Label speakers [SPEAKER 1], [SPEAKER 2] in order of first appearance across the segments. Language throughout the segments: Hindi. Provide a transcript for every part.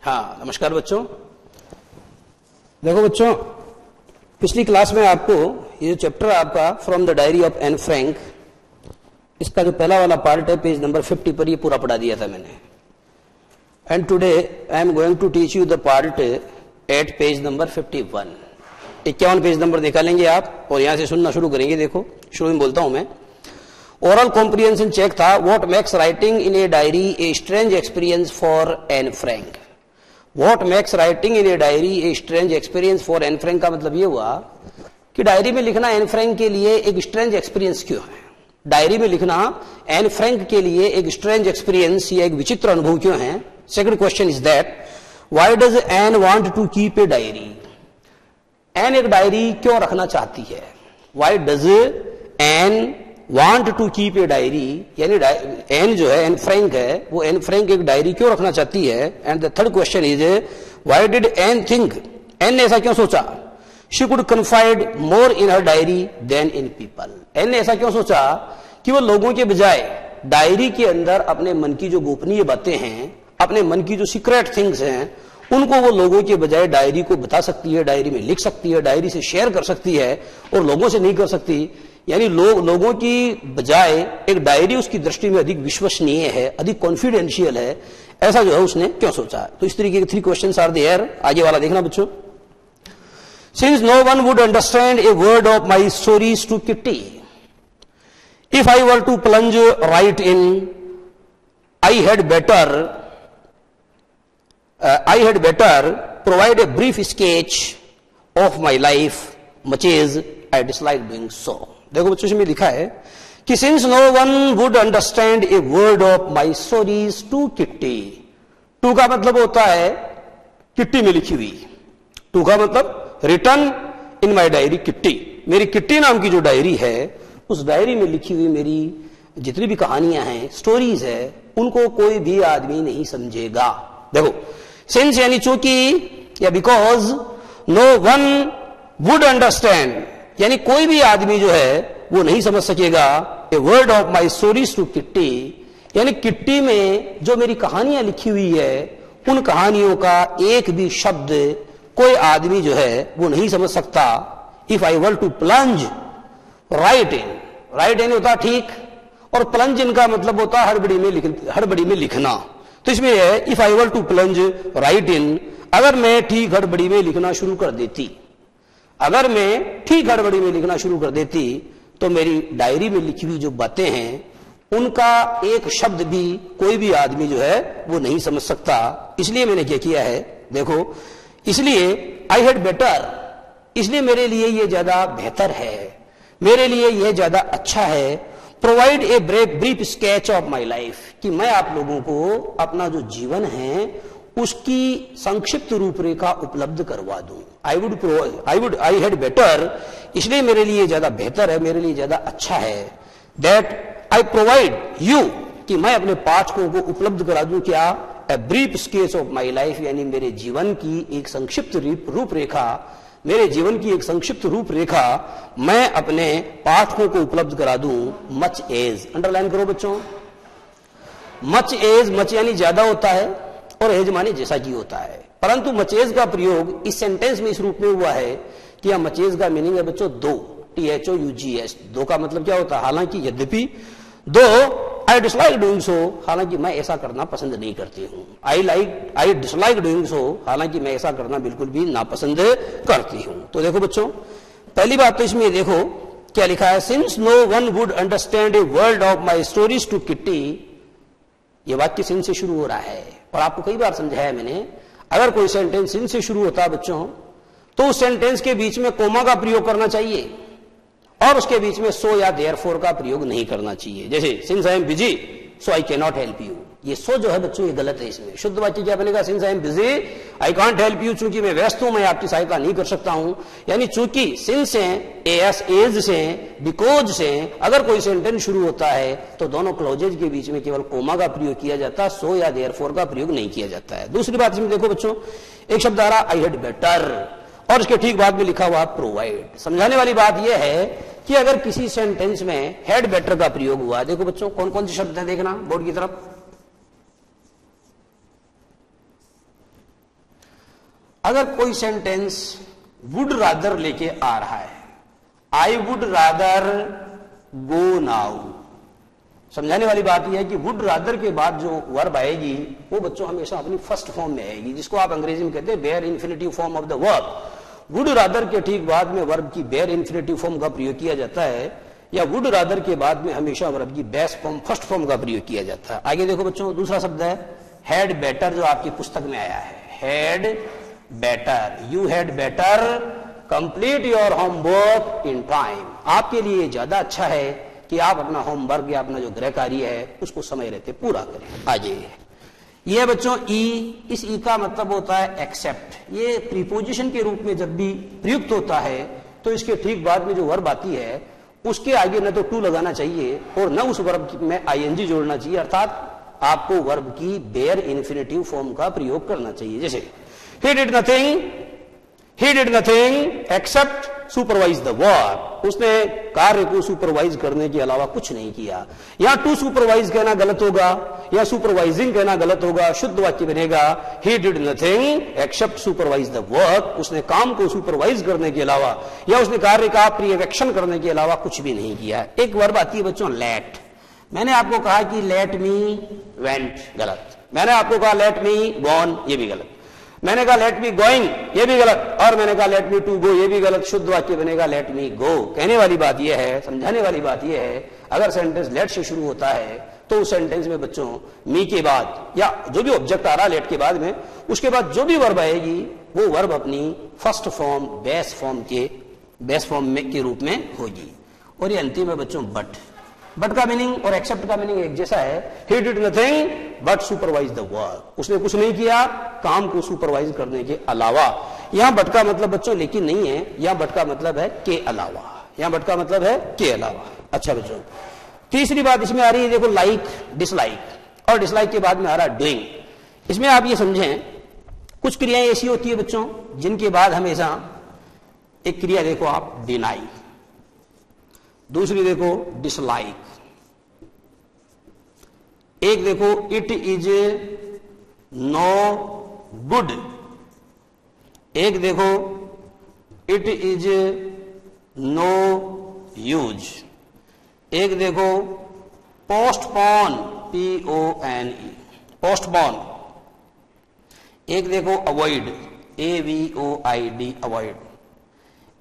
[SPEAKER 1] हाँ, नमस्कार बच्चों। देखो बच्चों, पिछली क्लास में आपको ये जो चैप्टर आपका from the diary of Anne Frank, इसका जो पहला वाला पार्ट है पेज नंबर 50 पर, ये पूरा पढ़ा दिया था मैंने। And today I am going to teach you the part at page number 51। 51 page number निकालेंगे आप और यहां से सुनना शुरू करेंगे। देखो, शुरू में बोलता हूं मैं। ओरल कॉम्प्रिहेंशन चेक था। What makes writing in a diary a strange experience for Anne Frank. What makes writing in a diary a strange experience for Anne Frank का मतलब यह हुआ कि डायरी में लिखना एन फ्रैंक के लिए एक स्ट्रेंज एक्सपीरियंस क्यों है। डायरी में लिखना एन फ्रैंक के लिए एक स्ट्रेंज एक्सपीरियंस या एक विचित्र अनुभव क्यों है। Second question is that why does Anne want to keep a diary. Anne एक डायरी क्यों रखना चाहती है। Why does Anne want to keep a diary, यानी एन जो है, एन फ्रैंक है, वो एन फ्रैंक एक डायरी क्यों रखना चाहती है। And the third question is why did Anne think, Anne ने ऐसा क्यों सोचा, she could confide more in her diary than in people. Anne ने ऐसा क्यों सोचा कि वो लोगों के बजाय डायरी के अंदर अपने मन की जो गोपनीय बातें हैं, अपने मन की जो सीक्रेट थिंग्स हैं, उनको वो लोगों के बजाय डायरी को बता सकती है, डायरी में लिख सकती है, डायरी से शेयर कर सकती है और लोगों से नहीं कर सकती। यानी लोगों की बजाय एक डायरी उसकी दृष्टि में अधिक विश्वसनीय है, अधिक कॉन्फिडेंशियल है, ऐसा जो है उसने क्यों सोचा। तो इस तरीके के 3 क्वेश्चंस आर देयर। आगे वाला देखना बच्चों। Since no one would understand a word of my stories to Kitty, if I were to plunge right in, I had better provide a brief sketch of my life much as I dislike doing so. देखो बच्चों, इसमें लिखा है कि since no one would understand a word of my stories to Kitty. To का मतलब होता है किट्टी में लिखी हुई। टू का मतलब return in my diary kitty. मेरी किट्टी नाम की जो डायरी है, उस डायरी में लिखी हुई मेरी जितनी भी कहानियां हैं, स्टोरीज है, उनको कोई भी आदमी नहीं समझेगा। देखो, सिंस यानी चूंकि या because, no one would understand यानी कोई भी आदमी जो है वो नहीं समझ सकेगा a word of my stories to Kitty, यानी किट्टी में जो मेरी कहानियां लिखी हुई है, उन कहानियों का एक भी शब्द कोई आदमी जो है वो नहीं समझ सकता। If I were to plunge right in होता ठीक, और प्लंज इन का मतलब होता हड़बड़ी में लिखना। तो इसमें है if I were to plunge right in, अगर मैं ठीक हड़बड़ी में लिखना शुरू कर देती, अगर मैं ठीक हड़बड़ी में लिखना शुरू कर देती, तो मेरी डायरी में लिखी हुई जो बातें हैं उनका एक शब्द भी कोई भी आदमी जो है वो नहीं समझ सकता। इसलिए मैंने क्या किया है, देखो, इसलिए आई हैड बेटर, इसलिए मेरे लिए ये ज्यादा बेहतर है, मेरे लिए यह ज्यादा अच्छा है, provide a brief sketch of my life, कि मैं आप लोगों को अपना जो जीवन है उसकी संक्षिप्त रूपरेखा उपलब्ध करवा दूं। आई हैड बेटर, इसलिए मेरे लिए ज्यादा बेहतर है, मेरे लिए ज्यादा अच्छा है, दैट आई प्रोवाइड यू, कि मैं अपने पाठकों को उपलब्ध करा दूं क्या, ए brief sketch of my life, यानी मेरे जीवन की एक संक्षिप्त रूपरेखा, मेरे जीवन की एक संक्षिप्त रूपरेखा मैं अपने पाठकों को उपलब्ध करा दूं। मच एज, अंडरलाइन करो बच्चों। मच एज, मच यानी ज्यादा होता है और एज माने जैसा कि होता है, परंतु मचेज का प्रयोग इस सेंटेंस में इस रूप में हुआ है कि यह मचेज का मीनिंग है बच्चों दो, THOUGS। दो का मतलब क्या होता है, हालांकि, यद्यपि, दो आई डिसलाइक डूइंग सो, हालांकि मैं ऐसा करना पसंद नहीं करती हूं। आई डिसलाइक डूइंग सो, हालांकि मैं ऐसा करना बिल्कुल भी नापसंद करती हूं। तो देखो बच्चों, पहली बात तो इसमें देखो क्या लिखा है, since no one would understand a word of my stories to Kitty. ये वाक्य सिंस से शुरू हो रहा है और आपको कई बार समझाया मैंने, अगर कोई सेंटेंस सिंस से शुरू होता है बच्चों, तो उस सेंटेंस के बीच में कोमा का प्रयोग करना चाहिए और उसके बीच में सो या देयरफॉर का प्रयोग नहीं करना चाहिए। जैसे since I am busy so I can not help you, ये सो जो है बच्चों ये गलत है। इसमें शुद्ध वाक्य क्या बनेगा, since I am busy I can't help you, चूंकि मैं व्यस्त हूं, मैं आपकी सहायता नहीं कर सकता हूं। यानी चूंकि सिंस से, एज से, बिकॉज से अगर कोई सेंटेंस शुरू होता है तो दोनों क्लॉजेज के बीच में केवल कोमा का प्रयोग किया जाता है, सो या देयरफॉर का प्रयोग नहीं किया जाता है। दूसरी बात इसमें देखो बच्चों, एक शब्द आ रहा आई हैड बेटर और इसके ठीक बाद में लिखा हुआ प्रोवाइड। समझाने वाली बात यह है कि अगर किसी सेंटेंस में हैड बेटर का प्रयोग हुआ, देखो बच्चों कौन कौन से शब्द हैं, देखना बोर्ड की तरफ। अगर कोई सेंटेंस वुड रादर लेके आ रहा है, I would rather go now, समझाने वाली बात यह है कि वुड रादर के बाद जो वर्ब आएगी वो बच्चों हमेशा अपनी फर्स्ट फॉर्म में आएगी, जिसको आप अंग्रेजी में कहते हैं bare infinitive form of the verb. Would rather के ठीक बाद में वर्ब की बेयर इन्फिनिटिव फॉर्म का प्रयोग किया जाता है, या वुड रादर के बाद में हमेशा वर्ब की बेस फॉर्म फर्स्ट फॉर्म का प्रयोग किया जाता है। आगे देखो बच्चों, दूसरा शब्द है हैड बेटर, जो आपकी पुस्तक में आया है, had better, you had better complete your homework in time, आपके लिए ज्यादा अच्छा है कि आप अपना होमवर्क या अपना जो गृह कार्य है उसको समय रहते पूरा करें। आगे यह बच्चों ई, इस ई का मतलब होता है एक्सेप्ट। ये प्रीपोजिशन के रूप में जब भी प्रयुक्त होता है तो इसके ठीक बाद में जो वर्ब आती है उसके आगे न तो टू लगाना चाहिए और न उस वर्ब में आईएनजी जोड़ना चाहिए, अर्थात आपको वर्ब की बेयर इन्फिनिटिव फॉर्म का प्रयोग करना चाहिए। जैसे he did nothing except supervise the work, उसने कार्य को सुपरवाइज करने के अलावा कुछ नहीं किया। या टू सुपरवाइज कहना गलत होगा या सुपरवाइजिंग कहना गलत होगा, शुद्ध वाक्य बनेगा he did nothing except supervise the work, उसने काम को सुपरवाइज करने के अलावा या उसने कार्य का पर्यवेक्षण करने के अलावा कुछ भी नहीं किया। एक वर्ब आती है बच्चों लेट, मैंने आपको कहा कि लेट मी वेंट, गलत। मैंने आपको कहा लेट मी गॉन, ये भी गलत। मैंने कहा लेट मी गोइंग, ये भी गलत। और मैंने कहा लेट मी टू गो, ये भी गलत। शुद्ध वाक्य बनेगा लेट मी गो। कहने वाली बात यह है, समझाने वाली बात यह है, अगर सेंटेंस लेट से शुरू होता है तो उस सेंटेंस में बच्चों मी के बाद या जो भी ऑब्जेक्ट आ रहा है लेट के बाद में, उसके बाद जो भी वर्ब आएगी वो वर्ब अपनी फर्स्ट फॉर्म बेस फॉर्म के रूप में होगी। और ये अंतिम है बच्चों बट का मीनिंग और एक्सेप्ट का मीनिंग एक जैसा है। he did nothing but supervise the work, उसने कुछ नहीं किया काम को सुपरवाइज करने के अलावा। यहां बट का मतलब बच्चों लेकिन नहीं है, यहां बट का मतलब है के अलावा, यहां बट का मतलब है के अलावा। अच्छा बच्चों, तीसरी बात इसमें आ रही है देखो लाइक डिसलाइक, और डिसलाइक के बाद में आ रहा है डूइंग। इसमें आप ये समझें कुछ क्रियाएं ऐसी होती है बच्चों जिनके बाद हमेशा एक क्रिया देखो आप डिनाई, दूसरी देखो डिसलाइक, एक देखो इट इज नो गुड, एक देखो इट इज नो यूज, एक देखो पोस्टपोन PONE पोस्टपोन, एक देखो अवॉइड AVOID अवॉइड,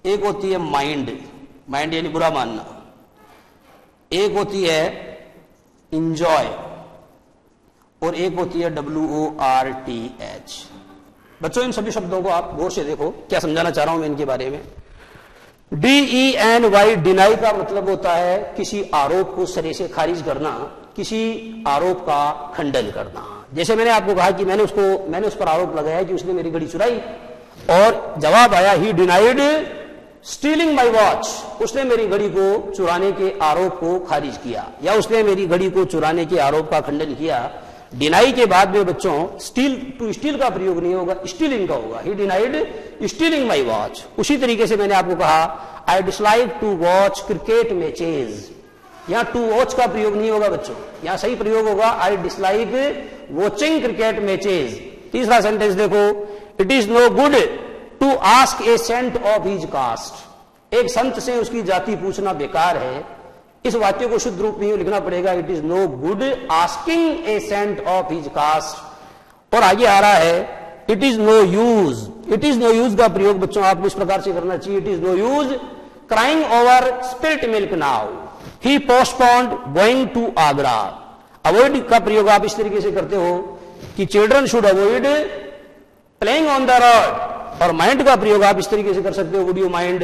[SPEAKER 1] एक होती है माइंड यानी बुरा मानना, एक होती है इंजॉय और एक होती है WORTH। बच्चों इन सभी शब्दों को आप गौर से देखो, क्या समझाना चाह रहा हूं मैं इनके बारे में। DENY डिनाई का मतलब होता है किसी आरोप को सिरे से खारिज करना, किसी आरोप का खंडन करना। जैसे मैंने आपको कहा कि मैंने उस पर आरोप लगाया कि उसने मेरी घड़ी चुराई, और जवाब आया ही डिनाइड स्टीलिंग माई वॉच, उसने मेरी घड़ी को चुराने के आरोप को खारिज किया या उसने मेरी घड़ी को चुराने के आरोप का खंडन किया। डिनाई के बाद में बच्चों स्टील का प्रयोग नहीं होगा, स्टीलिंग का होगा। He denied stealing my watch. उसी तरीके से मैंने आपको कहा I dislike to watch cricket matches, यहां टू वॉच का प्रयोग नहीं होगा बच्चों, यहां सही प्रयोग होगा I dislike watching cricket matches. तीसरा सेंटेंस देखो, it is no good to ask a saint of his caste, एक संत से उसकी जाति पूछना बेकार है। इस वाक्य को शुद्ध रूप में लिखना पड़ेगा, it is no good asking a saint of his caste. और आगे आ रहा है it is no use, it is no use का प्रयोग बच्चों आपको इस प्रकार से करना चाहिए, it is no use crying over spilt milk now, he postponed going to Agra. Avoid का प्रयोग आप इस तरीके से करते हो कि children should avoid playing on the road, और माइंड का प्रयोग आप इस तरीके से कर सकते हो, would you mind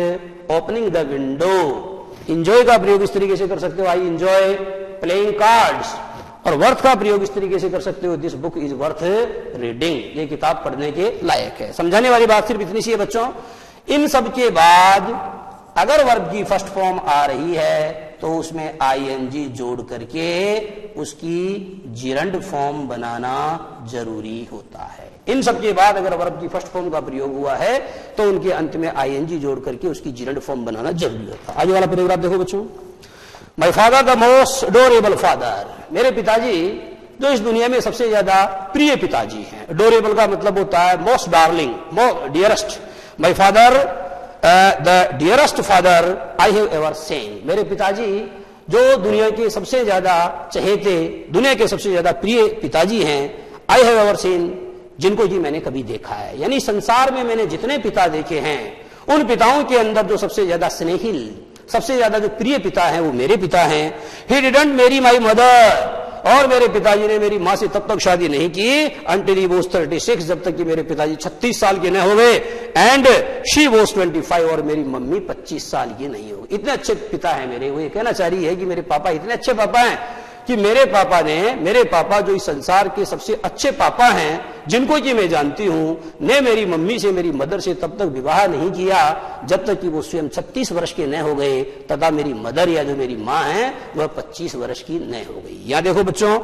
[SPEAKER 1] opening the window. Enjoy का प्रयोग इस तरीके से कर सकते हो, आई इंजॉय प्लेइंग कार्ड्स। और वर्थ का प्रयोग इस तरीके से कर सकते हो, this book is worth reading, ये किताब पढ़ने के लायक है। समझाने वाली बात सिर्फ इतनी सी है बच्चों, इन सब के बाद अगर वर्ब की फर्स्ट फॉर्म आ रही है तो उसमें आईएनजी जोड़ करके उसकी जिरंड फॉर्म बनाना जरूरी होता है। इन सब के बाद अगर वर्ब की फर्स्ट फॉर्म का प्रयोग हुआ है तो उनके अंत में आईएनजी जोड़ करके उसकी जिरंड फॉर्म बनाना जरूरी होता है। आगे वाला पैराग्राफ देखो बच्चों, my father the most adorable father, मेरे पिताजी जो इस दुनिया में सबसे ज्यादा प्रिय पिताजी हैं। अडोरेबल का मतलब होता है most darling, dearest. My father the dearest father I have ever seen. मेरे पिताजी जो दुनिया के सबसे ज्यादा चहेते, दुनिया के सबसे ज्यादा प्रिय पिताजी हैं। आई हैव एवर सीन, जिनको जी मैंने कभी देखा है। यानी संसार में मैंने जितने पिता देखे हैं, उन पिताओं के अंदर जो सबसे ज्यादा स्नेहिल, सबसे ज्यादा जो प्रिय पिता हैं वो मेरे पिता हैं। He didn't marry my mother, और मेरे पिताजी ने मेरी मां से तब तक शादी नहीं की अंटिल ही वॉज 36, जब तक कि मेरे पिताजी 36 साल के न हो गए। एंड शी वॉज 25, और मेरी मम्मी 25 साल की नहीं हो। इतने अच्छे पिता हैं मेरे। वो ये कहना चाह रही है कि मेरे पापा इतने अच्छे पापा हैं कि मेरे पापा जो इस संसार के सबसे अच्छे पापा हैं, जिनको कि मैं जानती हूं, ने मेरी मम्मी से, मेरी मदर से तब तक विवाह नहीं किया जब तक कि वो स्वयं 36 वर्ष के न हो गए, तथा मेरी मदर या जो मेरी मां है वह 25 वर्ष की न हो गई। यहां देखो बच्चों,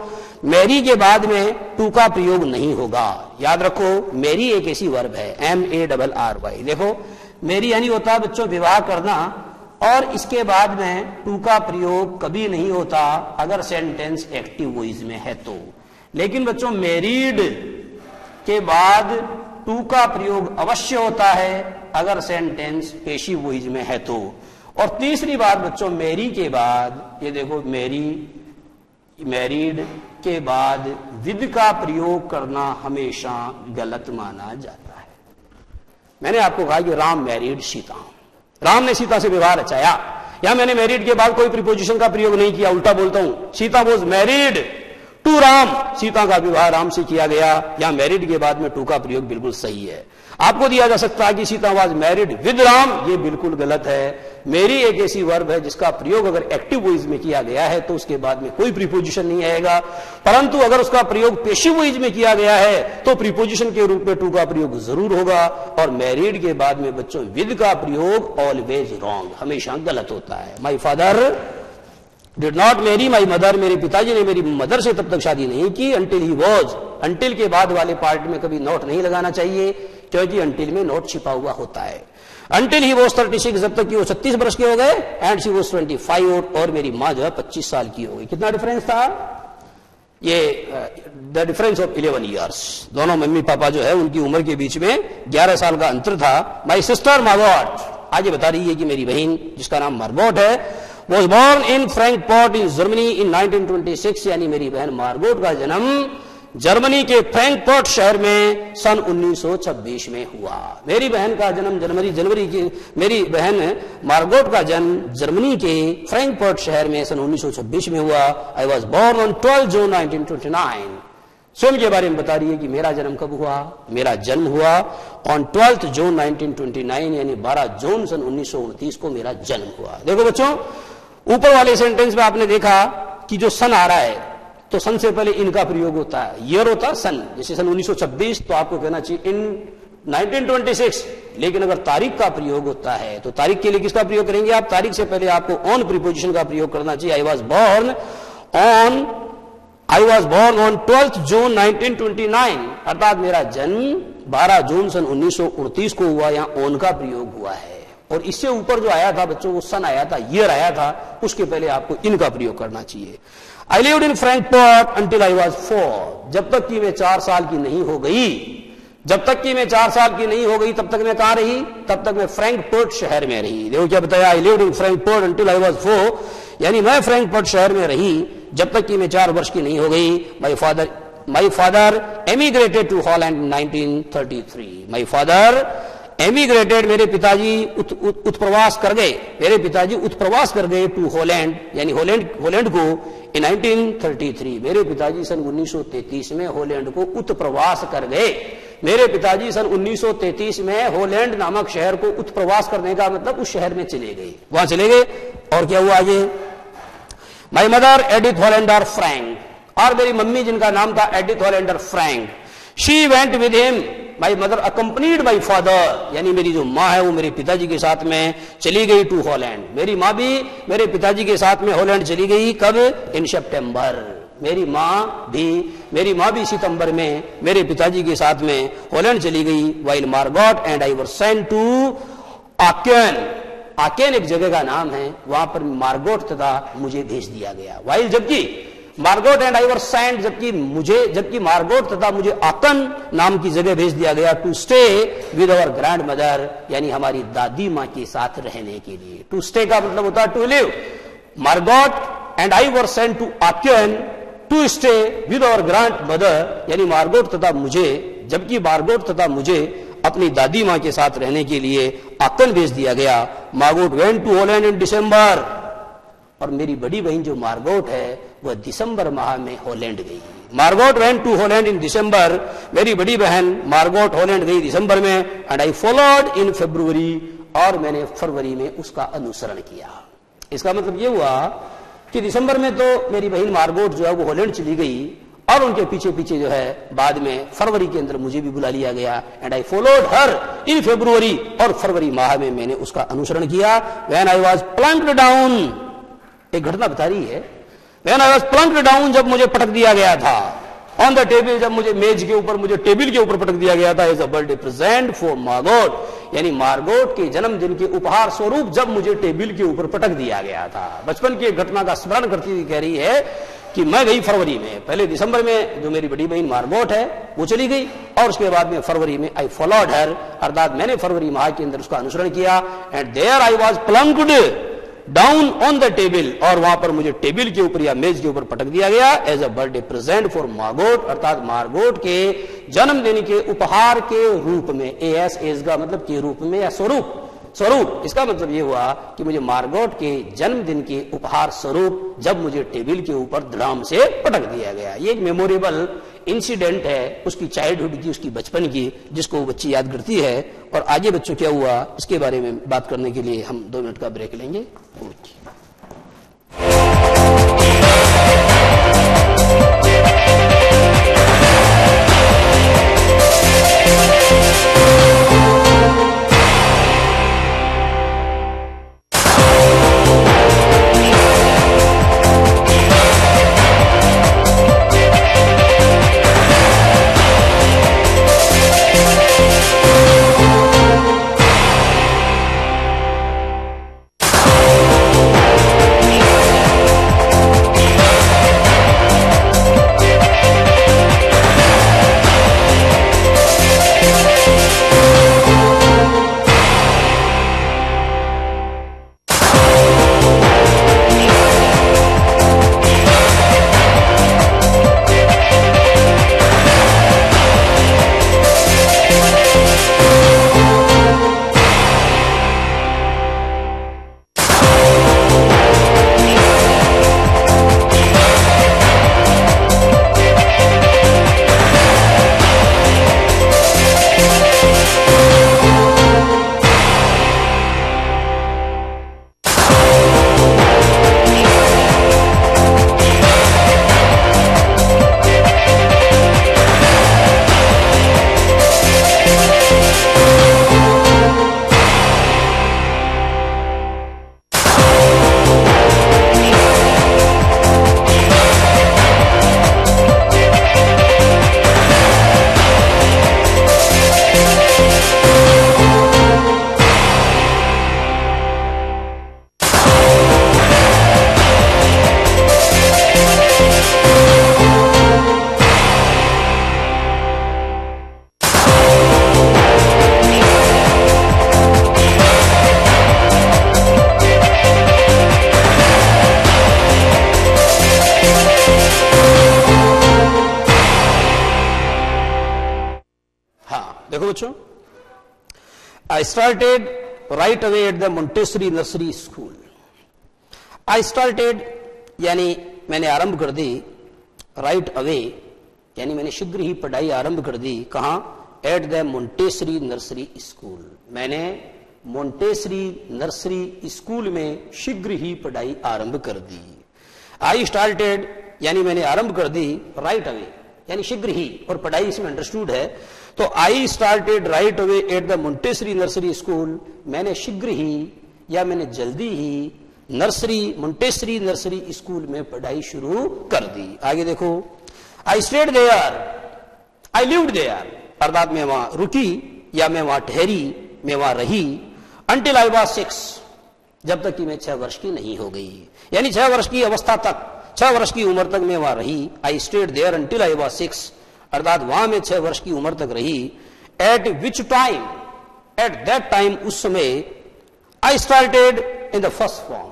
[SPEAKER 1] मैरी के बाद में टू का प्रयोग नहीं होगा। याद रखो, मैरी एक ऐसी वर्ब है, MARRY। देखो, मैरी यानी होता है बच्चों विवाह करना, और इसके बाद में टू का प्रयोग कभी नहीं होता अगर सेंटेंस एक्टिव वॉइस में है तो। लेकिन बच्चों मैरिड के बाद टू का प्रयोग अवश्य होता है अगर सेंटेंस पेशिव वॉइस में है तो। और तीसरी बात बच्चों, मैरी के बाद, ये देखो मैरिड के बाद विद का प्रयोग करना हमेशा गलत माना जाता है। मैंने आपको कहा कि राम मैरिड सीता, राम ने सीता से विवाह रचाया। या मैंने मैरिड के बाद कोई प्रीपोजिशन का प्रयोग नहीं किया, उल्टा बोलता हूं, Sita was married to Ram, Sita का विवाह राम से किया गया। या मैरिड के बाद में टू का प्रयोग बिल्कुल सही है। आपको दिया जा सकता है कि Sita was married with Ram, ये बिल्कुल गलत है। मेरी एक ऐसी वर्ब है जिसका प्रयोग अगर एक्टिव वॉइस में किया गया है तो उसके बाद में कोई प्रीपोजिशन नहीं आएगा, परंतु अगर उसका प्रयोग पेशिव वॉइस में किया गया है तो प्रीपोजिशन के रूप में टू का प्रयोग जरूर होगा। और मैरिड के बाद में बच्चों विद का प्रयोग ऑलवेज रॉन्ग, हमेशा गलत होता है। My father did not marry my mother, मेरे पिताजी ने मेरी मदर से तब तक शादी नहीं की अंटिल ही वॉज। अंटिल के बाद वाले पार्ट में कभी नोट नहीं लगाना चाहिए, क्योंकि अंटिल में नोट छिपा हुआ होता है। अंटिल ही वॉज 36, जब तक कि वो 36 वर्ष के हो गए। एंड शी वॉज 25, और मेरी मां जो है 25 साल की हो गई। कितना डिफरेंस था ये? The difference of 11 years. दोनों मम्मी पापा जो है उनकी उम्र के बीच में 11 साल का अंतर था। माई सिस्टर मार्गोट, आगे बता रही है कि मेरी बहन जिसका नाम मार्गोट है, was born in Frankfurt in Germany in 1926, यानी मेरी बहन मार्गोट का जन्म जर्मनी के फ्रैंकफर्ट शहर में सन 1926 में हुआ। मेरी बहन का जन्म मेरी बहन मार्गोट का जन्म जर्मनी के फ्रैंकफर्ट शहर में सन 1926 में हुआ। आई वॉज बोर्न ऑन 12 जून 1929। स्वयं के बारे में बता रही है कि मेरा जन्म कब हुआ? मेरा जन्म हुआ ऑन 12 जून 1929, यानी 12 जून सन 1929 को मेरा जन्म हुआ। देखो बच्चों, ऊपर वाले सेंटेंस में आपने देखा कि जो सन आ रहा है तो सन से पहले इनका प्रयोग होता है, ईयर होता है सन। जैसे सन 1926 तो आपको कहना चाहिए इन 1926, लेकिन अगर तारीख का प्रयोग होता है तो तारीख के लिए किसका प्रयोग करेंगे आप? तारीख से पहले आपको ऑन प्रीपोजिशन का प्रयोग करना चाहिए। आई वॉज बोर्न ऑन 12 जून 1929, अर्थात मेरा जन्म 12 जून सन 1929 को हुआ। यहां ऑन का प्रयोग हुआ है। और इससे ऊपर जो आया था बच्चों, वो सन आया था, ईयर आया था, उसके पहले आपको इनका प्रयोग करना चाहिए। I lived in Frankfurt until I was 4, जब तक कि मैं 4 साल की नहीं हो गई। जब तक कि मैं 4 साल की नहीं हो गई तब तक मैं कहां रही? तब तक मैं फ्रैंकफर्ट शहर में रही। देखो क्या बताया, I lived in Frankfurt until I was 4, यानी मैं फ्रैंकफर्ट शहर में रही जब तक कि मैं 4 वर्ष की नहीं हो गई। My father emigrated to Holland 1933। My father emigrated, मेरे पिताजी उत्प्रवास कर गए। मेरे पिताजी उत्प्रवास कर गए टू हॉलैंड, यानी हॉलैंड को इन 1933। मेरे पिताजी सन 1933 में हॉलैंड को उत्प्रवास कर गए। मेरे पिताजी सन 1933 में हॉलैंड नामक शहर को उत्प्रवास करने का मतलब उस शहर में चले गए, वहां चले गए। और क्या हुआ आगे? My mother Edith Hollander Frank, और मेरी मम्मी जिनका नाम था Edith Hollander Frank, she went with him. My mother accompanied my father, यानी मेरी जो माँ है वो मेरे पिताजी के साथ में चली गई टू हॉलैंड। मेरी माँ भी मेरे पिताजी के साथ में हॉलैंड चली गई। कब? इन सितंबर। मेरी माँ भी सितंबर में मेरे पिताजी के साथ में हॉलैंड चली गई। While Margot and I were sent to Aachen, Aachen एक जगह का नाम है, वहां पर मार्गोट तथा मुझे भेज दिया गया। वाइल, जबकि Margot and I were sent, जबकि मार्गोट तथा मुझे आकन नाम की जगह भेज दिया गया, to stay with our grandmother, यानी हमारी दादी मां के साथ रहने के लिए। टू स्टे का मतलब होता है to live. Margot and I were sent to Aachen to stay with our grandmother, यानी मार्गोट तथा मुझे, जबकि मार्गोट तथा मुझे अपनी दादी मां के साथ रहने के लिए आकन भेज दिया गया। मार्गोट वेंट टू हॉलैंड इन दिसंबर, और मेरी बड़ी बहन जो मार्गोट है वह दिसंबर माह में हॉलैंड गई। मार्गोट वेंट टू हॉलैंड इन दिसंबर, मेरी बड़ी बहन मार्गोट हॉलैंड गई दिसंबर में। एंड आई फॉलोड इन फरवरी, और मैंने फरवरी में उसका अनुसरण किया। इसका मतलब यह हुआ कि दिसंबर में तो मेरी बहन मार्गोट जो है वो हॉलैंड चली गई, और उनके पीछे पीछे जो है बाद में फरवरी के अंदर मुझे भी बुला लिया गया। एंड आई फॉलोड हर इन फरवरी, और फरवरी माह में मैंने उसका अनुसरण किया। When I was plunked down, एक घटना बता रही है, when I was plunked down, जब मुझे पटक दिया गया था, ऑन द टेबल, जब मुझे मेज के ऊपर, मुझे टेबल के ऊपर पटक दिया गया था, as a birthday present for Margot, यानी मार्गोट के जन्मदिन के उपहार स्वरूप जब मुझे टेबल के ऊपर पटक दिया गया था। बचपन की एक घटना का स्मरण करती हुई कह रही है कि मैं गई फरवरी में, पहले दिसंबर में जो मेरी बड़ी बहन मार्गोट है वो चली गई, और उसके बाद में फरवरी में आई फॉलोड हर, अर्थात मैंने फरवरी माह के अंदर उसका अनुसरण किया। And there I was plunked down on the table, और वहां पर मुझे टेबल के ऊपर या मेज के ऊपर पटक दिया गया, as a birthday present for Margot, अर्थात मार्गोट के जन्मदिन के उपहार के रूप में। एज का मतलब के रूप में या स्वरूप, इसका मतलब यह हुआ कि मुझे मार्गोट के जन्मदिन के उपहार स्वरूप जब मुझे टेबल के ऊपर धड़ाम से पटक दिया गया। ये एक मेमोरेबल इंसिडेंट है उसकी चाइल्डहुड की, उसकी बचपन की, जिसको वो बच्ची याद करती है। और आगे बच्चों क्या हुआ इसके बारे में बात करने के लिए हम 2 मिनट का ब्रेक लेंगे। देखो बच्चों, I started right away at the Montessori nursery school. I started यानी मैंने आरंभ कर दी, right away यानी मैंने शीघ्र ही पढ़ाई आरंभ कर दी। कहां? Eight the Montessori nursery school. मैंने मोंटेसरी नर्सरी स्कूल में शीघ्र ही पढ़ाई आरंभ कर दी। आई स्टार्टेड यानी मैंने आरंभ कर दी, राइट अवे यानी शीघ्र ही, और पढ़ाई इसमें अंडरस्टूड है। तो I started right away at the Montessori nursery school. मैंने शीघ्र ही या मैंने जल्दी ही नर्सरी मोंटेसरी नर्सरी स्कूल में पढ़ाई शुरू कर दी। आगे देखो, I stayed there, I lived there, अर्थात मैं वहां रुकी या मैं वहां ठहरी, मैं वहां रही, अंटिल आई वाज 6, जब तक कि मैं 6 वर्ष की नहीं हो गई। यानी 6 वर्ष की अवस्था तक, 6 वर्ष की उम्र तक मैं वहां रही। I stayed there until I was 6, अर्थात वहां मैं 6 वर्ष की उम्र तक रही। Eight which time, at that time, उस समय, I started in the first form,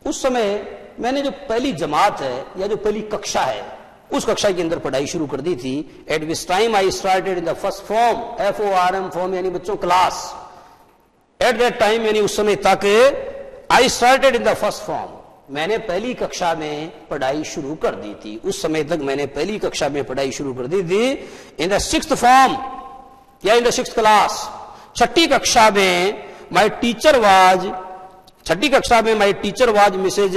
[SPEAKER 1] उस समय मैंने जो पहली जमात है या जो पहली कक्षा है उस कक्षा के अंदर पढ़ाई शुरू कर दी थी। Eight which time I started in the first form, FORM form यानी बच्चों क्लास। एट दैट टाइम यानी उस समय तक, I started in the first form, मैंने पहली कक्षा में पढ़ाई शुरू कर दी थी। उस समय तक मैंने पहली कक्षा में पढ़ाई शुरू कर दी थी। इन द 6th फॉर्म या इन द 6th क्लास, 6ठी कक्षा में माई टीचर वाज, 6ठी कक्षा में my teacher was Mrs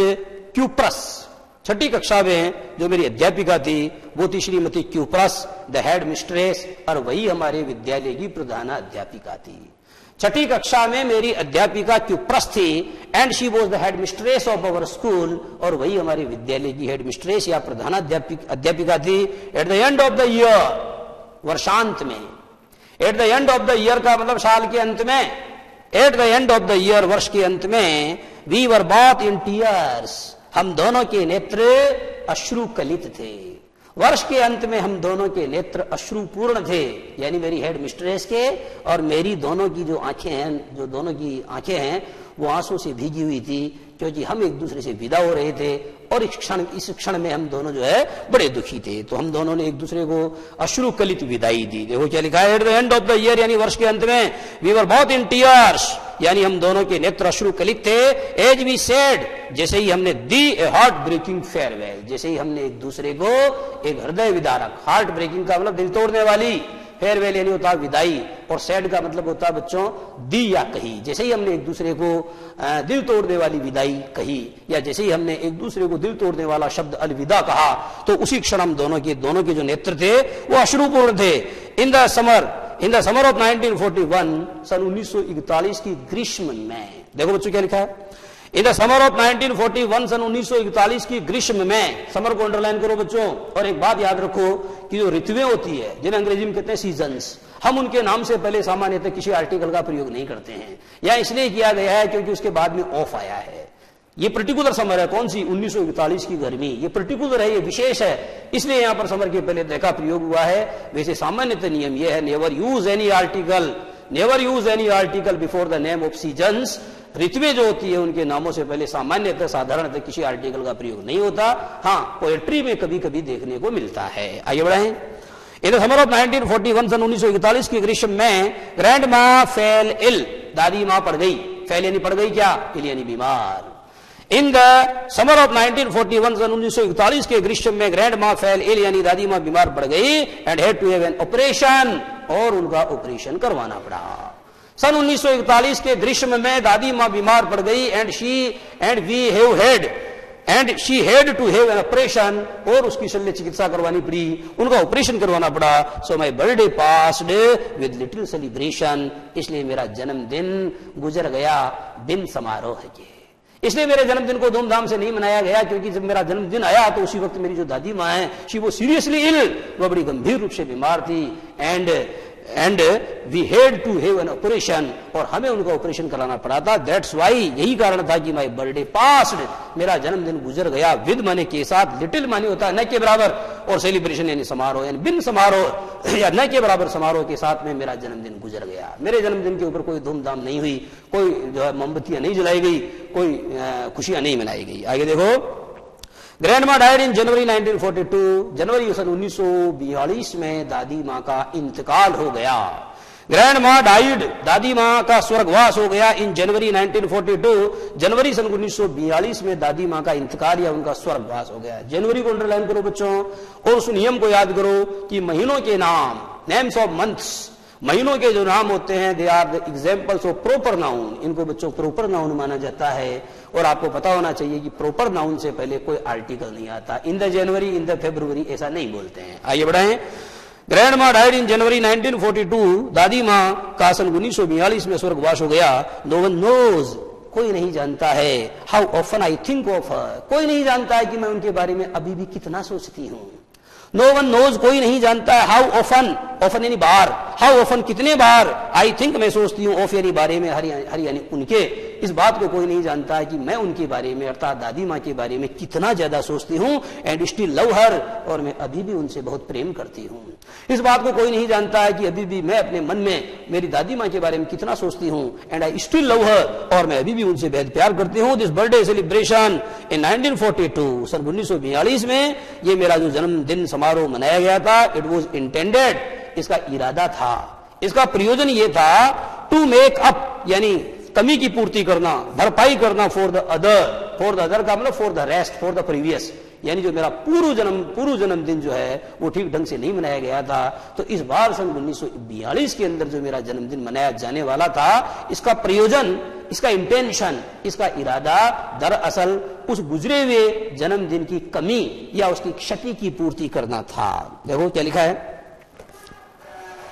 [SPEAKER 1] Kuperus, 6ठी कक्षा में जो मेरी अध्यापिका थी वो थी श्रीमती क्यूप्रस, द हेड मिस्ट्रेस, और वही हमारे विद्यालय की प्रधान अध्यापिका थी। 6ठी कक्षा में मेरी अध्यापिका क्यूप्रस थी, and she was the head mistress of our school, और वही हमारे विद्यालय की हेड मिस्ट्रेस या प्रधान अध्यापिका थी। At the end of the year, वर्षांत में, at the end of the year का मतलब साल के अंत में, at the end of the year वर्ष के अंत में, we were both in tears, हम दोनों के नेत्र अश्रु कलित थे। वर्ष के अंत में हम दोनों के नेत्र अश्रुपूर्ण थे, यानी मेरी हेड मिस्ट्रेस के और मेरी दोनों की जो आंखें हैं, जो दोनों की आंखें हैं वो आंसू से भीगी हुई थी, क्योंकि हम एक दूसरे से विदा हो रहे थे और इस क्षण में हम दोनों जो है बड़े दुखी थे। तो हम दोनों ने एक दूसरे को अश्रु कलित विदाई दी। देखो क्या लिखा है, at the end of the year यानी वर्ष के अंत में, we were both in tears, यानी हम दोनों के नेत्र अश्रु कलित थे। एज वी सेड, जैसे ही हमने दी ए हार्ट ब्रेकिंग फेयरवेल, जैसे ही हमने एक दूसरे को एक हृदय विदारक, हार्ट ब्रेकिंग का मतलब दिल तोड़ने वाली, फेयरवेल यानी होता विदाई, और सैड का मतलब होता है बच्चों दी या कही। जैसे ही हमने एक दूसरे को दिल तोड़ने वाली विदाई कही, या जैसे ही हमने एक दूसरे को दिल तोड़ने वाला शब्द अलविदा कहा, तो उसी क्षण हम दोनों के जो नेत्र थे वो अश्रुपूर्ण थे। इन द समर ऑफ 1941, सन 1941 की ग्रीष्म में, देखो बच्चों क्या लिखा है, इन द समर ऑफ 1941, सन 1941 की ग्रीष्म में, समर को अंडरलाइन करो बच्चों। और एक बात याद रखो कि जो ऋतुएं होती है, जिन्हें अंग्रेजी में कहते हैं सीजन्स, हम उनके नाम से पहले सामान्यतः किसी आर्टिकल का प्रयोग नहीं करते हैं, या इसलिए किया गया है क्योंकि उसके बाद में ऑफ आया है। ये पर्टिकुलर समर है, कौन सी, 1941 की गर्मी, ये पर्टिकुलर है, ये विशेष है, इसलिए यहां पर समर के पहले देखा प्रयोग हुआ है। वैसे सामान्यतः नियम यह है, never use any article before the name of seasons. ऋतुएं जो होती है उनके नामों से पहले सामान्यतः साधारणतः किसी आर्टिकल का प्रयोग नहीं होता। हाँ, पोएट्री में कभी कभी देखने को मिलता है। आगे बढ़ाएं। इन द समर ऑफ 1941, सन 1941 की ग्रीष्म में, ग्रैंड माँ फेल इल, दादी माँ पड़ गई। फेल यानी पड़ गई, क्या, इल यानी बीमार। इन द समर ऑफ 1941, सन 1941 के ग्रीष्म में, ग्रैंड माँ फेल इल यानी दादी माँ बीमार पड़ गई, and had to have an operation, और उनका ऑपरेशन करवाना पड़ा। सन 1941 के ग्रीष्म में दादी माँ बीमार पड़ गई, and she had to have an operation, और उसकी शल्य चिकित्सा करवानी पड़ी, उनका ऑपरेशन करवाना पड़ा। So my birthday passed with little celebration, इसलिए मेरा जन्मदिन गुजर गया बिन समारोह के। इसलिए मेरे जन्मदिन को धूमधाम से नहीं मनाया गया, क्योंकि जब मेरा जन्मदिन आया तो उसी वक्त मेरी जो दादी माँ है, शी वो सीरियसली इल, वो बड़ी गंभीर रूप से बीमार थी, and we had to have an operation, और हमें उनका ऑपरेशन कराना पड़ा था। दैट्स वाई, यही कारण था कि माई बर्थडे पास्ड, मेरा जन्मदिन गुजर गया, विद माने के साथ, लिटिल माने होता है न के बराबर, और सेलिब्रेशन यानी समारोह, यानी बिन समारोह या न के बराबर समारोह के साथ में मेरा जन्मदिन गुजर गया। मेरे जन्मदिन के ऊपर कोई धूमधाम नहीं हुई, कोई जो है मोमबत्तियां नहीं जलाई गई, कोई खुशियां नहीं मनाई गई। आगे देखो, ग्रैंडमा डाइड इन जनवरी 1942, जनवरी सन 1942 में दादी माँ का इंतकाल हो गया। ग्रैंडमा डाइड, दादी माँ का स्वर्गवास हो गया, इन जनवरी 1942, जनवरी सन 1942 में दादी माँ का इंतकाल या उनका स्वर्गवास हो गया। जनवरी को अंडरलाइन करो बच्चों, और उस नियम को याद करो कि महीनों के नाम, नेम्स ऑफ मंथ्स, महीनों के जो नाम होते हैं, they are the examples of proper noun, इनको बच्चों प्रॉपर नाउन माना जाता है। और आपको पता होना चाहिए कि प्रॉपर नाउन से पहले कोई आर्टिकल नहीं आता। In the January, in the February ऐसा नहीं बोलते हैं। आइए बढ़ाएं। ग्रैंड माँ डाइड इन जनवरी 1942, दादी माँ का सन 1942 में स्वर्गवास हो गया। नो वन नोज, कोई नहीं जानता है, how often I think of her, कोई नहीं जानता है कि मैं उनके बारे में अभी भी कितना सोचती हूँ। नो वन नोज, कोई नहीं जानता है, हाउ ऑफन, ऑफन यानी बार, हाउ ऑफन, कितने बार, आई थिंक, मैं सोचती हूँ, ऑफ यानी बारे में, हर यानी उनके, इस बात को कोई नहीं जानता है कि मैं उनके बारे में अर्थात दादी माँ के बारे में कितना ज्यादा सोचती हूँ, एंड स्टिल लव हर, और मैं अभी भी उनसे बहुत प्रेम करती हूँ। इस बात को कोई नहीं जानता है कि अभी भी मैं अपने मन में मेरी दादी माँ के बारे में कितना सोचती हूँ, एंड आई स्टिल लव हर, और मैं अभी भी उनसे बेहद प्यार करती हूँ। दिस बर्थडे सेलिब्रेशन इन 1942, सन 1942 में ये मेरा जो जन्मदिन समारोह मनाया गया था, इट वॉज इंटेंडेड, इसका इरादा था, इसका प्रयोजन ये था, टू मेक अप, यानी कमी की पूर्ति करना, भरपाई करना, फॉर द अदर का मतलब for the rest, for the previous, यानी जो मेरा पूर्व जन्मदिन जो है वो ठीक ढंग से नहीं मनाया गया था, तो इस बार सन 1942 के अंदर जो मेरा जन्मदिन मनाया जाने वाला था, इसका प्रयोजन, इसका इंटेंशन, इसका इरादा दरअसल उस गुजरे हुए जन्मदिन की कमी या उसकी क्षति की पूर्ति करना था। देखो क्या लिखा है,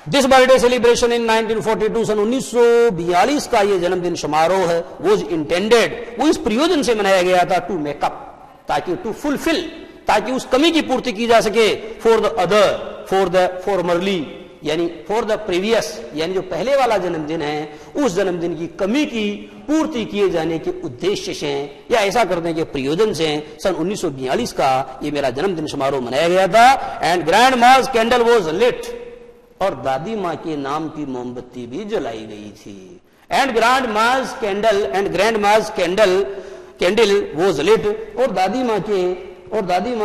[SPEAKER 1] दिस बर्थडे सेलिब्रेशन इन 1942, सन 1942 का ये जन्मदिन समारोह है, वॉज इंटेंडेड, वो इस प्रयोजन से मनाया गया था, टू मेकअप, ताकि टू फुलफिल, ताकि उस कमी की पूर्ति की जा सके, for the other, for the formerly, यानी फॉर द प्रीवियस, यानी जो पहले वाला जन्मदिन है उस जन्मदिन की कमी की पूर्ति किए जाने के उद्देश्य से या ऐसा करने के प्रयोजन से सन 1942 का ये मेरा जन्मदिन समारोह मनाया गया था। And Grandma's candle was lit, और दादी माँ के नाम की मोमबत्ती भी जलाई गई थी। And Grandma's candle was lit, और दादी माँ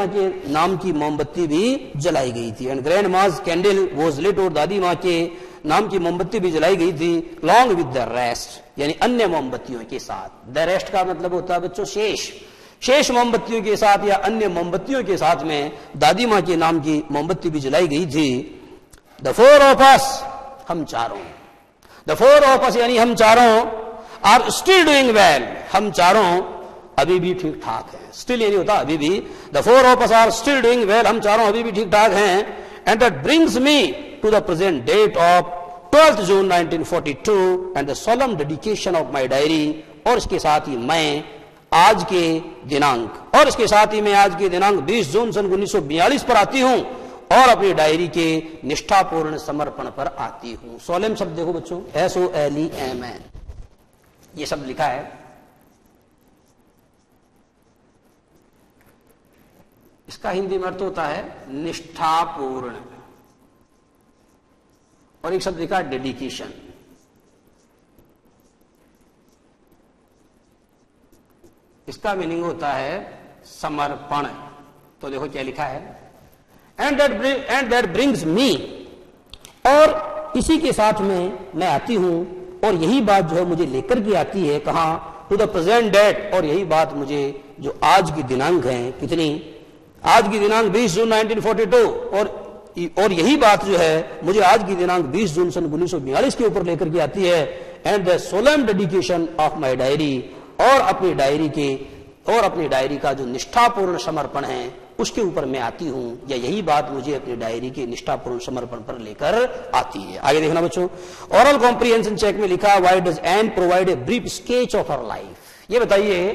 [SPEAKER 1] के नाम की मोमबत्ती भी जलाई गई थी। And Grandma's candle was lit, और दादी माँ के नाम की मोमबत्ती भी जलाई गई थी, लॉन्ग विद द रेस्ट, यानी अन्य मोमबत्तियों के साथ। द रेस्ट का मतलब होता है बच्चों शेष मोमबत्तियों के साथ या अन्य मोमबत्तियों के साथ में दादी माँ के नाम की मोमबत्ती भी जलाई गई थी। द फोर ऑफ अस, हम चारों, द फोर ऑफ अस यानी हम चारों, आर स्टिल डूइंग वेल, हम चारों अभी भी ठीक ठाक है। स्टिल यानी होता अभी भी, the four of us are still doing well, हम चारों अभी भी ठीक ठाक हैं। And that brings me to the present date of 12th June 1942 and the solemn dedication of my diary, और इसके साथ ही मैं आज के दिनांक 20 जून सन 1942 पर आती हूं और अपनी डायरी के निष्ठापूर्ण समर्पण पर आती हूं। सोलेम शब्द देखो बच्चों, SOLEMN, ये शब्द लिखा है। इसका हिंदी में अर्थ होता है निष्ठापूर्ण, और एक शब्द लिखा है डेडिकेशन। इसका मीनिंग होता है समर्पण। तो देखो क्या लिखा है, एंड दैट ब्रिंग्स मी, और इसी के साथ में मैं आती हूं, और यही बात जो है मुझे लेकर के आती है कहां, टू द प्रेजेंट डेट, और यही बात मुझे जो आज की दिनांक है, कितनी, आज की दिनांक 20 जून 1942, और यही बात जो है मुझे आज की दिनांक 20 जून सन 1942 के ऊपर लेकर के आती है। And the solemn dedication of my diary, और अपनी डायरी का जो निष्ठापूर्ण समर्पण है उसके ऊपर मैं आती हूं, या यही बात मुझे अपनी डायरी के निष्ठापूर्ण समर्पण पर लेकर आती है। आगे देखना बच्चों, ओरल कॉम्प्रिहेंशन चेक में लिखा, why does N provide a brief sketch of her life. ये बताइए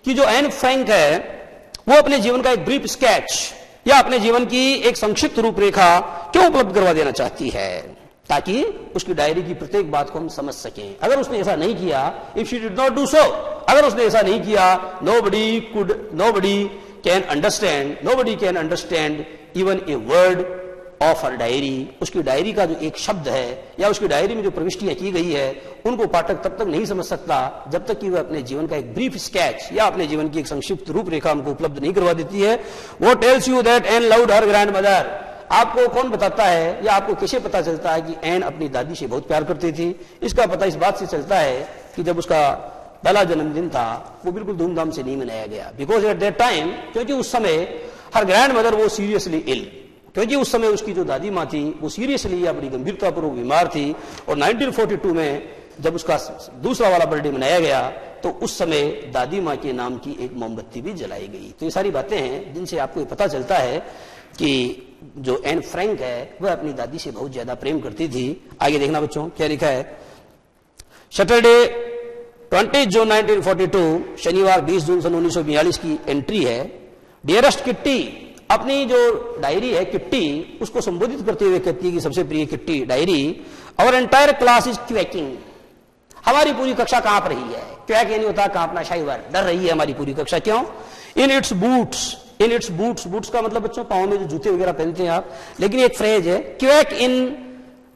[SPEAKER 1] कि जो एन फ्रैंक है वो अपने जीवन का एक ब्रीफ स्केच या अपने जीवन की एक संक्षिप्त रूपरेखा क्यों उपलब्ध करवा देना चाहती है, ताकि उसकी डायरी की प्रत्येक बात को हम समझ सकें। अगर उसने ऐसा नहीं किया, if she did not do so, अगर उसने ऐसा नहीं किया, nobody can understand even a word of her diary. उसकी डायरी का जो एक शब्द है या उसकी डायरी में जो प्रविष्टियां की गई है उनको पाठक तब तक नहीं समझ सकता जब तक कि वह अपने जीवन का एक ब्रीफ स्केच या अपने जीवन की एक संक्षिप्त रूपरेखा हमको उपलब्ध नहीं करवा देती है। वो tells you that N loved her grand mother. आपको कौन बताता है या आपको कैसे पता चलता है कि एन अपनी दादी से बहुत प्यार करती थी? इसका पता इस बात से चलता है कि जब उसका पहला जन्मदिन था वो बिल्कुल धूमधाम से नहीं मनाया गया, बिकॉज एट दैट टाइम, क्योंकि उस समय हर ग्रैंड मदर वो सीरियसली इल, क्योंकि उस समय उसकी जो दादी माँ थी वो सीरियसली या बड़ी गंभीरतापूर्वक बीमार थी। और 1942 में जब उसका दूसरा वाला बर्थडे मनाया गया तो उस समय दादी माँ के नाम की एक मोमबत्ती भी जलाई गई। तो ये सारी बातें हैं जिनसे आपको पता चलता है कि जो एन फ्रैंक है वह अपनी दादी से बहुत ज्यादा प्रेम करती थी। आगे देखना बच्चों क्या लिखा है, सैटरडे 20 जून 1942, शनिवार 20 जून सन 1942 की एंट्री है। डियरेस्ट किट्टी, अपनी जो डायरी है किट्टी, उसको संबोधित करते हुए कहती है कि सबसे प्रिय Kitty diary, our entire class is quaking. हमारी पूरी कक्षा कांप रही है। क्वैक यानी होता है कांपना, शाइवर, डर रही है हमारी पूरी कक्षा। क्यों? इन इट्स बूट्स, इन इट्स बूट्स, बूट्स का मतलब बच्चों पाँव में जो जूते वगैरह पहनते हैं आप, लेकिन एक फ्रेज है क्वैक इन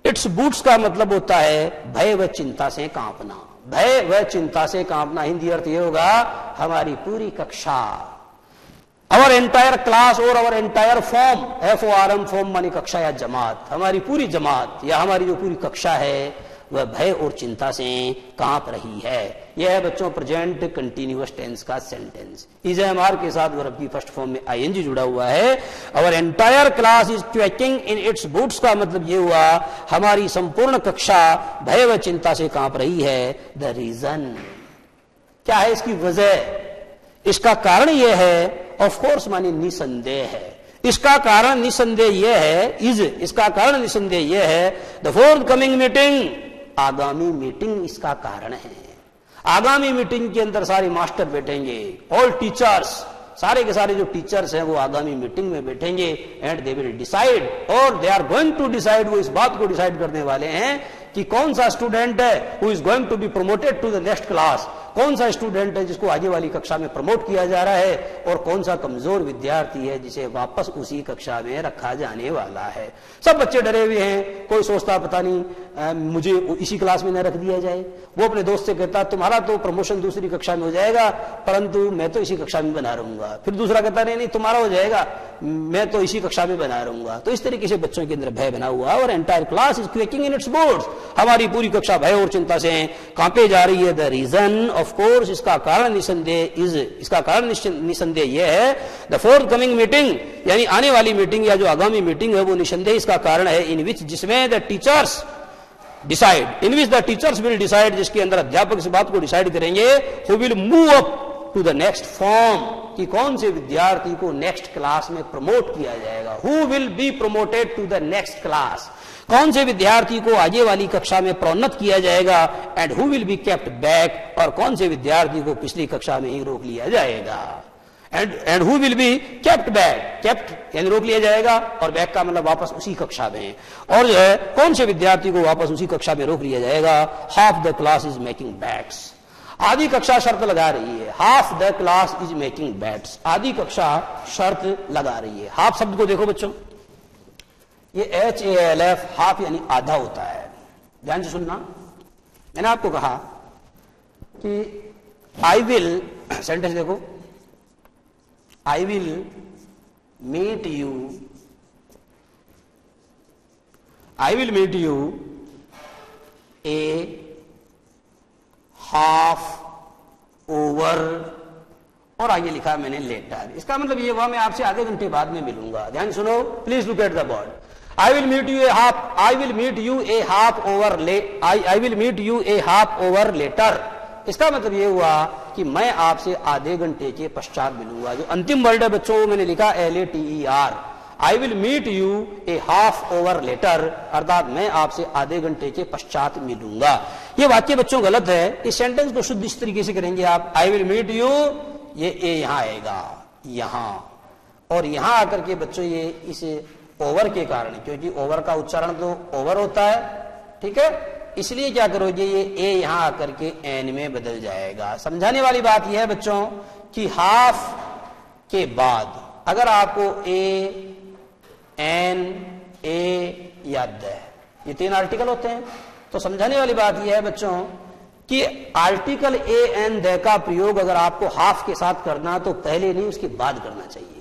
[SPEAKER 1] इट्स बूट्स का मतलब होता है भय व चिंता से कांपना। भय व चिंता से कांपना, हिंदी अर्थ ये होगा हमारी पूरी कक्षा। अवर एंटायर क्लास और अवर एंटायर फॉर्म, FORM, फॉर्म मानी कक्षा या जमात, हमारी पूरी जमात या हमारी जो पूरी कक्षा है वह भय और चिंता से कांप रही है। यह है बच्चों प्रेजेंट कंटिन्यूअस टेंस का सेंटेंस। इज एमआर के साथ वर्ब की फर्स्ट फॉर्म में ING जुड़ा हुआ है। Our entire class is quaking in its boots का मतलब यह हुआ हमारी संपूर्ण कक्षा भय व चिंता से कांप रही है। द रीजन, क्या है इसकी वजह? इसका कारण यह है, ऑफ कोर्स मानी निसंदेह है। इसका कारण निसंदेह यह है, इसका कारण निसंदेह यह है, द फोर्थ कमिंग मीटिंग, आगामी मीटिंग इसका कारण है। आगामी मीटिंग के अंदर सारे मास्टर बैठेंगे, ऑल टीचर्स, सारे के सारे जो टीचर्स हैं वो आगामी मीटिंग में बैठेंगे, एंड दे विल डिसाइड, और they are going to decide, वो इस बात को डिसाइड करने वाले हैं कि कौन सा स्टूडेंट है who is going to be promoted to the next class, कौन सा स्टूडेंट है जिसको आगे वाली कक्षा में प्रमोट किया जा रहा है, और कौन सा कमजोर विद्यार्थी है जिसे वापस उसी कक्षा में रखा जाने वाला है। सब बच्चे डरे हुए हैं। कोई सोचता पता नहीं मुझे इसी क्लास में न रख दिया जाए। वो अपने दोस्त से कहता तुम्हारा तो प्रमोशन दूसरी कक्षा में हो जाएगा, परंतु मैं तो इसी कक्षा में बना रहूंगा। फिर दूसरा कहता नहीं तुम्हारा हो जाएगा, मैं तो इसी कक्षा में बना रहूंगा। तो इस तरीके से बच्चों के अंदर भय बना हुआ, और entire class is quaking in its boards, हमारी पूरी कक्षा भय और चिंता से कांपे जा रही है। द रीजन, ऑफ कोर्स, इसका कारण निसंदेह इसका कारण निसंदेह यह है, द फोर्थ कमिंग मीटिंग, यानी आने वाली मीटिंग या जो आगामी मीटिंग है वो निसंदेह इसका कारण है, इन विच, जिसमें the teachers decide, in which the teachers will decide, जिसके अंदर अध्यापक इस बात को डिसाइड करेंगे, who will move up to the next form, कि कौन से विद्यार्थी को नेक्स्ट क्लास में प्रमोट किया जाएगा। Who will be promoted to the next class, कौन से विद्यार्थी को आगे वाली कक्षा में प्रोन्नत किया जाएगा, and who will be kept back, और कौन से विद्यार्थी को पिछली कक्षा में ही रोक लिया जाएगा। And who will be kept back, kept यानी रोक लिया जाएगा, और बैक का मतलब वापस उसी कक्षा में, और जो है कौन से विद्यार्थी को वापस उसी कक्षा में रोक लिया जाएगा। Half the class is making bets, आधी कक्षा शर्त लगा रही है। Half the class is making bets, आधी कक्षा शर्त लगा रही है। हाफ शब्द को देखो बच्चों, ये HALF, हाफ यानी आधा होता है। ध्यान से सुनना, मैंने आपको कहा कि आई विल, सेंटेंस देखो, I will meet you, I will meet you a half over, और आगे लिखा मैंने लेटर। इसका मतलब ये हुआ मैं आपसे आधे घंटे बाद में मिलूंगा। ध्यान सुनो, please look at the board. I will meet you a half, I will meet you a half hour late, I will meet you a half hour later। इसका मतलब ये हुआ कि मैं आपसे आधे घंटे के पश्चात मिलूंगा। जो अंतिम वर्ड है बच्चों वो मैंने लिखा LATER, I will meet you a half hour later, अर्थात मैं आपसे आधे घंटे के पश्चात मिलूंगा। ये वाक्य बच्चों गलत है। इस सेंटेंस को शुद्ध इस तरीके से करेंगे आप, I will meet you, ये ए यहां आएगा, यहां, और यहां आकर के बच्चों ये इसे ओवर के कारण, क्योंकि ओवर का उच्चारण तो ओवर होता है, ठीक है, इसलिए क्या करोगे, ये ए यहां आकर के एन में बदल जाएगा। समझाने वाली बात यह है बच्चों कि हाफ के बाद अगर आपको ए, एन, ए या द, ये तीन आर्टिकल होते हैं, तो समझाने वाली बात यह है बच्चों कि आर्टिकल ए, एन, द का प्रयोग अगर आपको हाफ के साथ करना तो पहले नहीं उसके बाद करना चाहिए।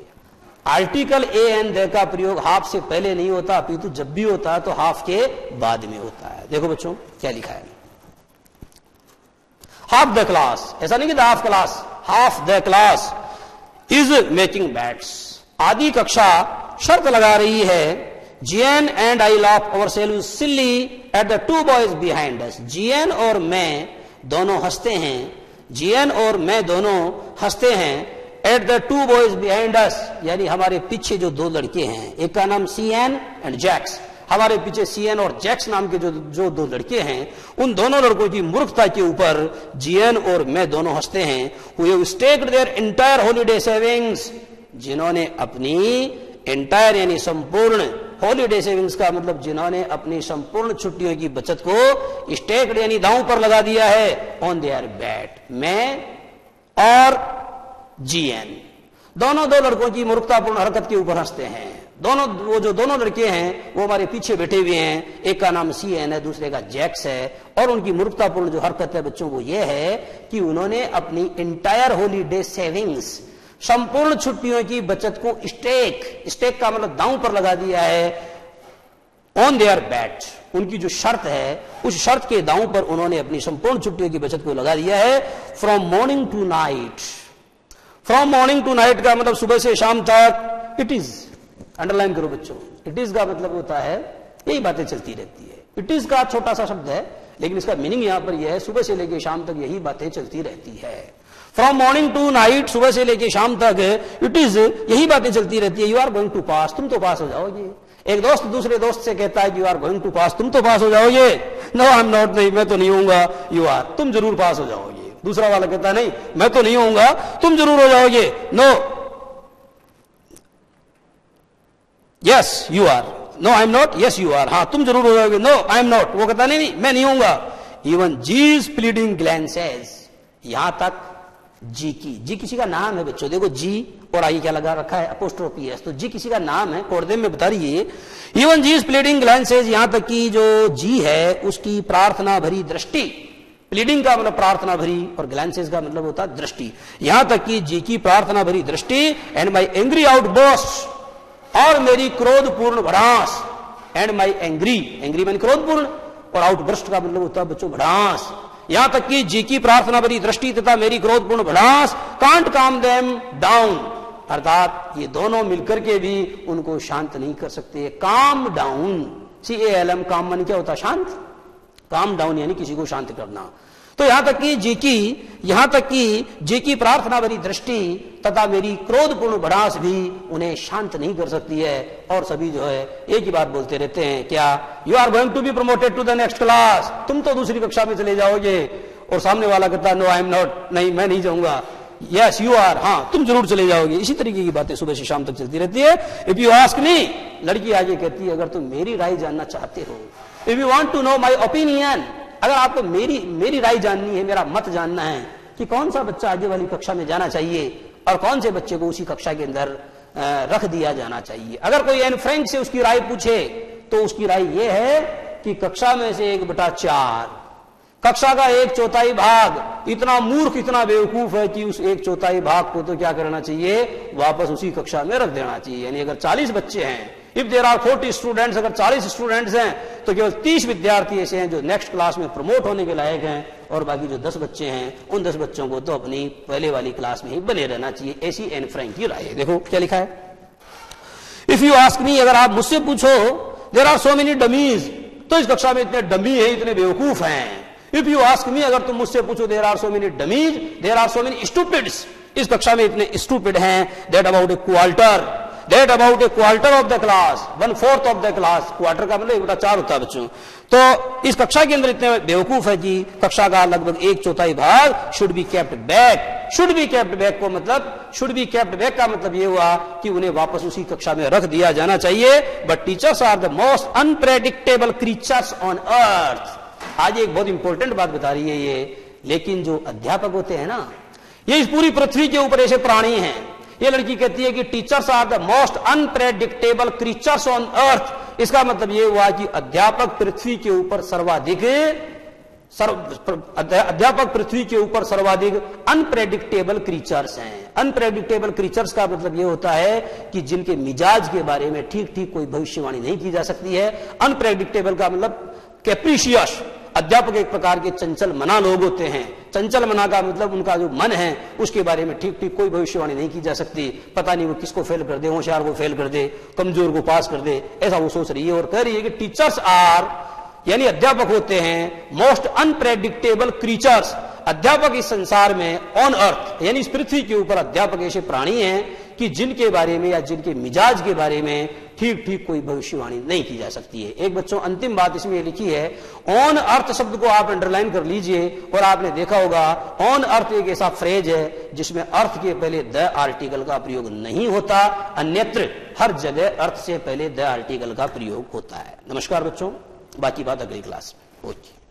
[SPEAKER 1] आर्टिकल ए एन द का प्रयोग हाफ से पहले नहीं होता, अपितु जब भी होता है तो हाफ के बाद में होता है। देखो बच्चों क्या लिखा है, हाफ द क्लास, ऐसा नहीं कि the half class, half the class is making bets, आधी कक्षा शर्त लगा रही है। G N and I laugh ourselves silly at the two boys behind us, G N और मैं दोनों हंसते हैं, जीएन और मैं दोनों हंसते हैं, eight the two boys behind अस, यानी हमारे पीछे जो दो लड़के हैं, एक का नाम सीएन एंड जैक्स, हमारे पीछे सीएन और जैक्स नाम के जो दो लड़के हैं, उन दोनों लड़कों की मूर्खता के ऊपर जीएन और मैं दोनों हंसते हैं। Who have stacked their entire holiday savings, जिन्होंने अपनी एंटायर यानी संपूर्ण, हॉलीडे सेविंग्स का मतलब जिन्होंने अपनी संपूर्ण छुट्टियों की बचत को स्टेक्ड यानी दांव पर लगा दिया है ऑन देयर बेट। मैं और जीएन दोनों दो लड़कों की मूर्खतापूर्ण हरकत के ऊपर हंसते हैं। वो जो दोनों लड़के हैं वो हमारे पीछे बैठे हुए हैं, एक का नाम सीएन है, दूसरे का जैक्स है, और उनकी मूर्खतापूर्ण जो हरकत है बच्चों वो ये है कि उन्होंने अपनी एंटायर हॉलीडे सेविंग्स, संपूर्ण छुट्टियों की बचत को स्टेक का मतलब दांव पर लगा दिया है ऑन देयर बैट। उनकी जो शर्त है उस शर्त के दांव पर उन्होंने अपनी संपूर्ण छुट्टियों की बचत को लगा दिया है। From morning to night, from morning to night का मतलब सुबह से शाम तक। इट इज, अंडरलाइन करो बच्चों, इट इज का मतलब होता है यही बातें चलती रहती है। इट इज का छोटा सा शब्द है लेकिन इसका मीनिंग यहां पर यह है सुबह से लेकर शाम तक यही बातें चलती रहती है। फ्रॉम मॉर्निंग टू नाइट, सुबह से लेकर शाम तक इट इज यही बातें चलती रहती है। यू आर गोइंग टू पास, तुम तो पास हो जाओगे। एक दोस्त दूसरे दोस्त से कहता है यू आर गोइंग टू पास, तुम तो पास हो जाओगे। नो आई एम नॉट, नहीं मैं तो नहीं होऊंगा। यू आर, तुम जरूर पास हो जाओगे। दूसरा वाला कहता है नहीं मैं तो नहीं होऊंगा, तुम जरूर हो जाओगे। No, yes you are, no I am not, yes you are, हाँ तुम जरूर हो जाओगे। नो आई एम नॉट, वो कहता नहीं मैं नहीं होऊंगा। Even G is pleading Glen says, यहां तक जी की, जी किसी का नाम है बच्चों। देखो जी और आई क्या लगा रखा है, अपोस्ट्रोफी है, तो जी किसी का नाम है, कोडदेम में बता रही है। Even G is pleading Glen says, यहां तक कि जो जी है उसकी प्रार्थना भरी दृष्टि, प्लीडिंग का मतलब प्रार्थना भरी और ग्लैंसेस का मतलब होता है दृष्टि, यहां तक कि जी की प्रार्थना भरी दृष्टि एंड माई एंग्री आउटबर्स्ट, और मेरी क्रोधपूर्ण भड़ास, एंड माई एंग्री, एंग्री मानी क्रोधपूर्ण, और आउटबर्स्ट का मतलब होता है बच्चों भड़ास, यहां तक कि जी की प्रार्थना भरी दृष्टि तथा मेरी क्रोधपूर्ण भड़ास कांट काम देम डाउन, अर्थात ये दोनों मिलकर के भी उनको शांत नहीं कर सकते। काम डाउन, CALM, काम मानी क्या होता है, शांत, काम डाउन यानी किसी को शांत करना। तो यहां तक कि जी की प्रार्थना भरी दृष्टि तथा मेरी क्रोधपूर्ण भड़ास भी उन्हें शांत नहीं कर सकती है। और सभी जो है एक ही बात बोलते रहते हैं, क्या, you are going to be promoted to the next class, तुम तो दूसरी कक्षा में चले जाओगे। और सामने वाला कहता है नो आई एम नॉट, नहीं मैं नहीं जाऊंगा। यस यू आर, हाँ तुम जरूर चले जाओगे। इसी तरीके की बातें सुबह से शाम तक चलती रहती है। इफ यू आस्क मी, लड़की आगे कहती है अगर तुम मेरी राय जानना चाहते हो, if you want to know my opinion, अगर आपको मेरी राय जाननी है, मेरा मत जानना है कि कौन सा बच्चा आगे वाली कक्षा में जाना चाहिए और कौन से बच्चे को उसी कक्षा के अंदर रख दिया जाना चाहिए। अगर कोई एन फ्रैंक से उसकी राय पूछे तो उसकी राय यह है कि कक्षा में से 1/4, कक्षा का 1/4 भाग इतना मूर्ख, इतना बेवकूफ है कि उस 1/4 भाग को तो क्या करना चाहिए, वापस उसी कक्षा में रख देना चाहिए। यानी अगर 40 बच्चे हैं, इफ देयर आर 40 स्टूडेंट्स, अगर 40 स्टूडेंट्स हैं तो केवल 30 विद्यार्थी ऐसे हैं जो नेक्स्ट क्लास में प्रमोट होने के लायक हैं, और बाकी जो 10 बच्चे हैं उन 10 बच्चों को तो अपनी पहले वाली क्लास में ही बने रहना चाहिए। ऐसी एन फ्रैंक की राय है। देखो क्या लिखा है, इफ यू आस्क मी, अगर आप मुझसे पूछो, there are so many dummies, तो इस कक्षा में इतने डमी है, इतने बेवकूफ हैं। इफ यू आस्क मी, अगर तुम मुझसे पूछो, there are so many dummies, there are so many stupids, इस कक्षा में इतने स्टूपिड हैं। That about a quarter, That about a quarter of the class, 1/4 of the class, quarter का मतलब 1/4 होता है बच्चों। तो इस कक्षा के अंदर इतने बेवकूफ है कि कक्षा का लगभग 1/4 भाग should be kept back. Should be kept back को मतलब, शुड बी केप्ट बैक का मतलब यह हुआ कि उन्हें वापस उसी कक्षा में रख दिया जाना चाहिए। But teachers are the most unpredictable creatures on earth. आज एक बहुत इंपॉर्टेंट बात बता रही है ये, लेकिन जो अध्यापक होते हैं ना, ये इस पूरी पृथ्वी के ऊपर ऐसे प्राणी हैं। ये लड़की कहती है कि teachers are the most unpredictable creatures on earth. इसका मतलब यह हुआ कि अध्यापक पृथ्वी के ऊपर सर्वाधिक अनप्रेडिक्टेबल क्रीचर्स हैं। अनप्रेडिक्टेबल क्रीचर्स का मतलब यह होता है कि जिनके मिजाज के बारे में ठीक ठीक कोई भविष्यवाणी नहीं की जा सकती है। अनप्रेडिक्टेबल का मतलब कैप्रिशियस, अध्यापक एक प्रकार के चंचल मना लोग होते हैं। चंचल मना का मतलब उनका जो मन है उसके बारे में ठीक ठीक कोई भविष्यवाणी नहीं की जा सकती। पता नहीं वो किसको फेल कर दे, होशियार को फेल कर दे, कमजोर को पास कर दे, ऐसा वो सोच रही है। और कह रही है कि टीचर्स आर, यानी अध्यापक होते हैं मोस्ट अनप्रेडिक्टेबल क्रीचर्स। अध्यापक इस संसार में ऑन अर्थ, यानी इस पृथ्वी के ऊपर अध्यापक ऐसे प्राणी हैं कि जिनके बारे में या जिनके मिजाज के बारे में ठीक ठीक कोई भविष्यवाणी नहीं की जा सकती है। एक बच्चों अंतिम बात इसमें लिखी है, ऑन अर्थ शब्द को आप अंडरलाइन कर लीजिए और आपने देखा होगा ऑन अर्थ एक ऐसा फ्रेज है जिसमें अर्थ के पहले द आर्टिकल का प्रयोग नहीं होता, अन्यत्र हर जगह अर्थ से पहले द आर्टिकल का प्रयोग होता है। नमस्कार बच्चों, बाकी बात अगली क्लास में। ओके।